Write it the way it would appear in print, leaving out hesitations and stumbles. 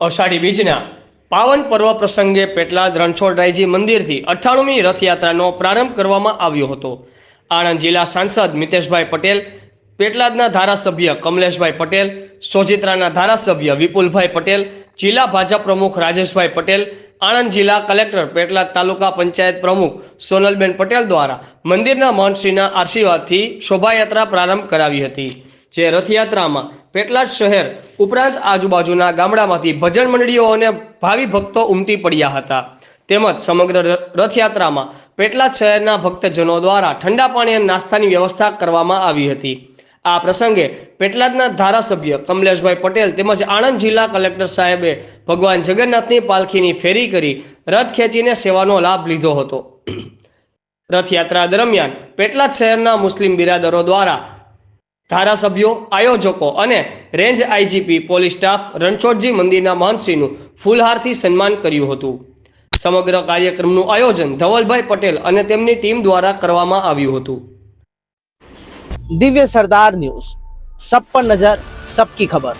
અષાઢી બીજના પાવન પર્વ પ્રસંગે પેટલાદ રણછોડરાયજી મંદિરથી 98મી રથયાત્રાનો પ્રારંભ કરવામાં આવ્યો હતો. આણંદ જિલ્લા સાંસદ મિતેશભાઈ પટેલ, પેટલાદના ધારાસભ્ય કમલેશભાઈ પટેલ, સોજિત્રાના ધારાસભ્ય વિપુલભાઈ પટેલ, જિલ્લા ભાજપ પ્રમુખ રાજેશભાઈ પટેલ, આણંદ જિલ્લા કલેક્ટર, પેટલાદ તાલુકા પંચાયત પ્રમુખ સોનલબેન પટેલ દ્વારા મંદિરના મહંતશ્રીના આશીર્વાદથી શોભાયાત્રા પ્રારંભ કરાવી હતી. જે રથયાત્રામાં પેટલાદ શહેર ઉપરાંત આજુબાજુના ગામડામાંથી ભજન મંડળીઓ અને ભાવિ ભક્તો ઉમટી પડ્યા હતા. તેમજ સમગ્ર રથયાત્રામાં પેટલાદ શહેરના ભક્તજનો દ્વારા ઠંડા પાણી અને નાસ્તાની વ્યવસ્થા કરવામાં આવી હતી. આ પ્રસંગે પેટલાદના ધારાસભ્ય કમલેશભાઈ પટેલ તેમજ આણંદ જિલ્લા કલેક્ટર સાહેબે ભગવાન જગન્નાથની પાલખીની ફેરી કરી રથ ખેંચીને સેવાનો લાભ લીધો હતો. રથયાત્રા દરમિયાન પેટલાદ શહેરના મુસ્લિમ બિરાદરો દ્વારા ધારાસભ્યો, આયોજકો અને range IGP police staff Ranchhodji મંદિરના મહંતશ્રીનું ફૂલહારથી સન્માન કર્યું હતું. સમગ્ર કાર્યક્રમનું આયોજન ધવલભાઈ પટેલ અને તેમની ટીમ દ્વારા કરવામાં આવ્યું હતું. दिव्य सरदार न्यूज, सब पर नजर, सबकी खबर.